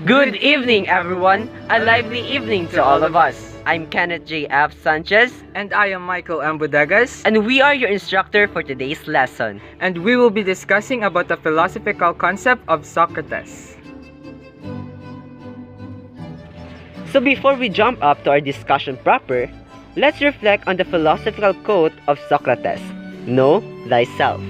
Good evening, everyone. A lively evening to all of us. I'm Kenneth J. F. Sanchez, And I am Michael M. Bodegas, and we are your instructor for today's lesson. and we will be discussing about the philosophical concept of Socrates. So before we jump up to our discussion proper, let's reflect on the philosophical quote of Socrates, "Know thyself."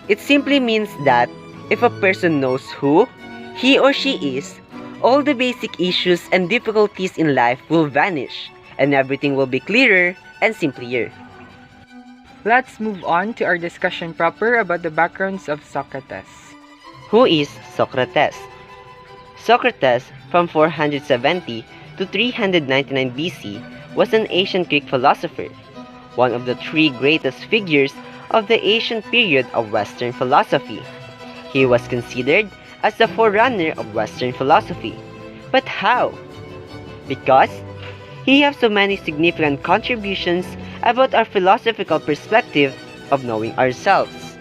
It simply means that if a person knows who he or she is, all the basic issues and difficulties in life will vanish, and everything will be clearer and simpler. Let's move on to our discussion proper about the backgrounds of Socrates. Who is Socrates? Socrates, from 470 to 399 BC, was an ancient Greek philosopher, one of the three greatest figures of the ancient period of Western philosophy. He was considered as the forerunner of Western philosophy. But how? Because he has so many significant contributions about our philosophical perspective of knowing ourselves.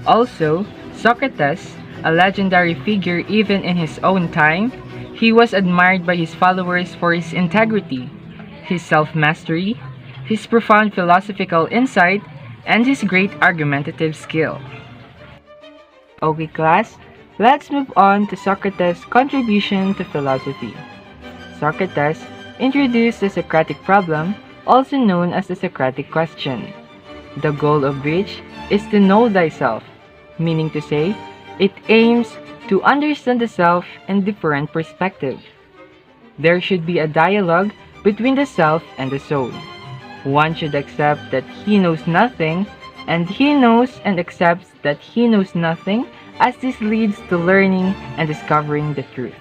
Also, Socrates, a legendary figure even in his own time, he was admired by his followers for his integrity, his self-mastery, his profound philosophical insight, and his great argumentative skill. Okay, class, let's move on to Socrates' contribution to philosophy. Socrates introduced the Socratic problem, also known as the Socratic question, the goal of which is to know thyself, meaning to say, it aims to understand the self in different perspectives. There should be a dialogue between the self and the soul. One should accept that he knows nothing, and he knows and accepts that he knows nothing, as this leads to learning and discovering the truth.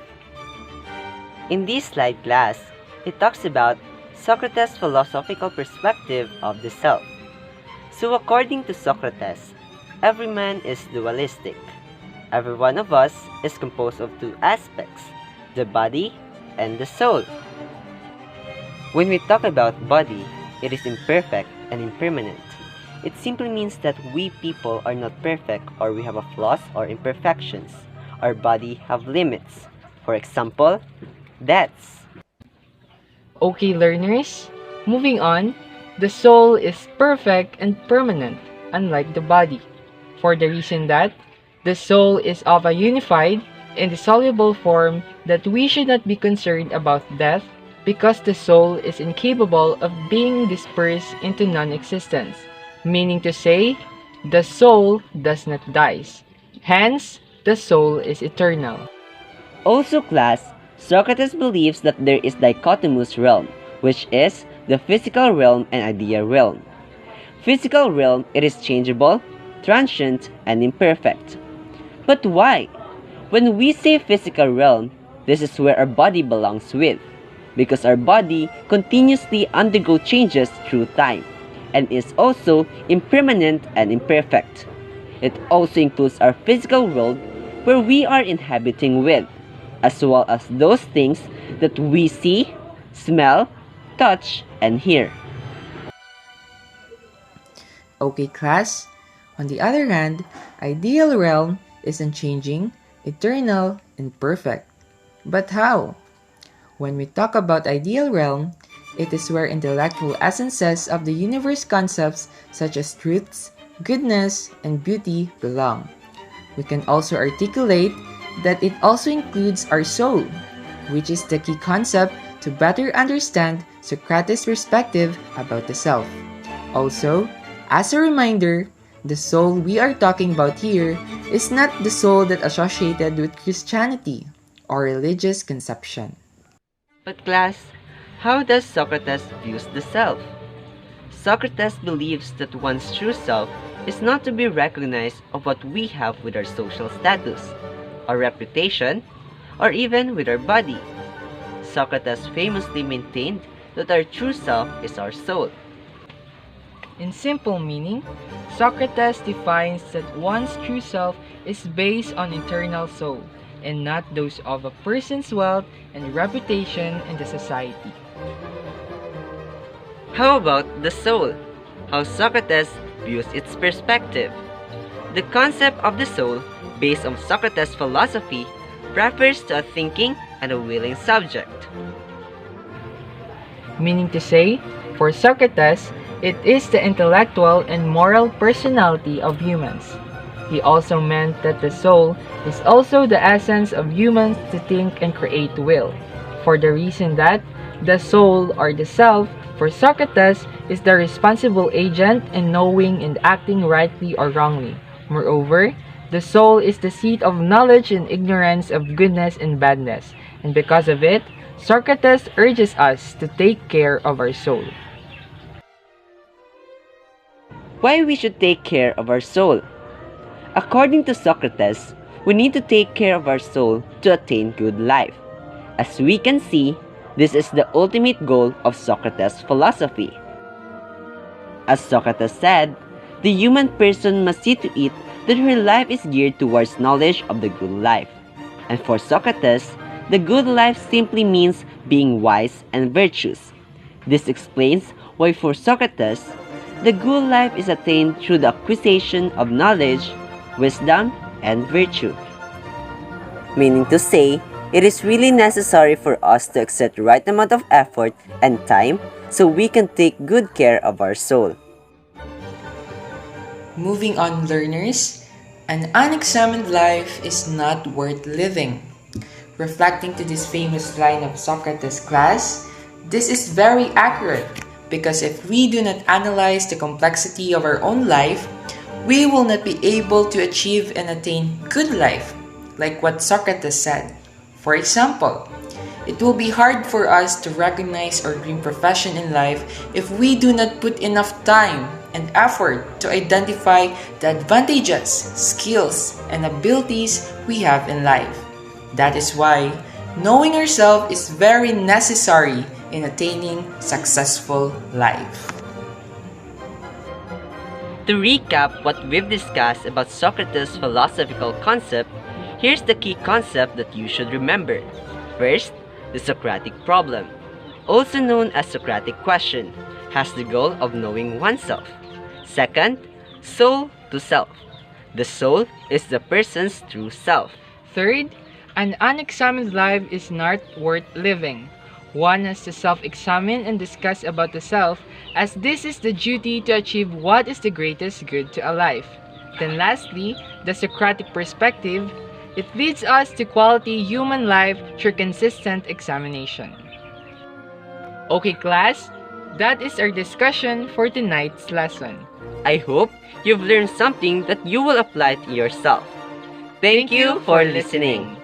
In this slide class, it talks about Socrates' philosophical perspective of the self. So according to Socrates, every man is dualistic. Every one of us is composed of two aspects, the body and the soul. When we talk about body, it is imperfect and impermanent. It simply means that we people are not perfect, or we have flaws or imperfections. Our body have limits. For example, deaths. Okay, learners, moving on, the soul is perfect and permanent, unlike the body, for the reason that the soul is of a unified, indissoluble form that we should not be concerned about death, because the soul is incapable of being dispersed into non-existence, meaning to say, the soul does not die. Hence, the soul is eternal. Also class, Socrates believes that there is dichotomous realm, which is the physical realm and ideal realm. Physical realm, it is changeable, transient, and imperfect. But why? When we say physical realm, this is where our body belongs with, because our body continuously undergo changes through time, and is also impermanent and imperfect. It also includes our physical world where we are inhabiting with, as well as those things that we see, smell, touch, and hear. Okay, class. On the other hand, ideal realm is unchanging, eternal, and perfect. But how? When we talk about ideal realm, it is where intellectual essences of the universe concepts such as truths, goodness, and beauty belong. We can also articulate that it also includes our soul, which is the key concept to better understand Socrates' perspective about the self. Also, as a reminder, the soul we are talking about here is not the soul that associated with Christianity or religious conception. But class, how does Socrates views the self? Socrates believes that one's true self is not to be recognized of what we have with our social status, our reputation, or even with our body. Socrates famously maintained that our true self is our soul. In simple meaning, Socrates defines that one's true self is based on internal soul and not those of a person's wealth and reputation in the society. How about the soul? How Socrates views its perspective? The concept of the soul, based on Socrates' philosophy, refers to a thinking and a willing subject. Meaning to say, for Socrates, it is the intellectual and moral personality of humans. He also meant that the soul is also the essence of humans to think and create will, for the reason that the soul or the self for Socrates is the responsible agent in knowing and acting rightly or wrongly. Moreover, the soul is the seat of knowledge and ignorance of goodness and badness, and because of it, Socrates urges us to take care of our soul. Why we should take care of our soul? According to Socrates, we need to take care of our soul to attain good life. As we can see, this is the ultimate goal of Socrates' philosophy. As Socrates said, the human person must see to it that her life is geared towards knowledge of the good life. And for Socrates, the good life simply means being wise and virtuous. This explains why for Socrates, the good life is attained through the acquisition of knowledge, wisdom, and virtue. Meaning to say, it is really necessary for us to exert the right amount of effort and time so we can take good care of our soul. Moving on, learners, an unexamined life is not worth living. Reflecting to this famous line of Socrates' class, this is very accurate because if we do not analyze the complexity of our own life, we will not be able to achieve and attain good life, like what Socrates said. For example, it will be hard for us to recognize our dream profession in life if we do not put enough time and effort to identify the advantages, skills, and abilities we have in life. That is why knowing ourselves is very necessary in attaining successful life. To recap what we've discussed about Socrates' philosophical concept, here's the key concept that you should remember. First, the Socratic problem, also known as Socratic question, has the goal of knowing oneself. Second, soul to self. The soul is the person's true self. Third, an unexamined life is not worth living. One has to self-examine and discuss about the self, as this is the duty to achieve what is the greatest good to a life. Then lastly, the Socratic perspective. It leads us to quality human life through consistent examination. Okay class, that is our discussion for tonight's lesson. I hope you've learned something that you will apply to yourself. Thank you for listening.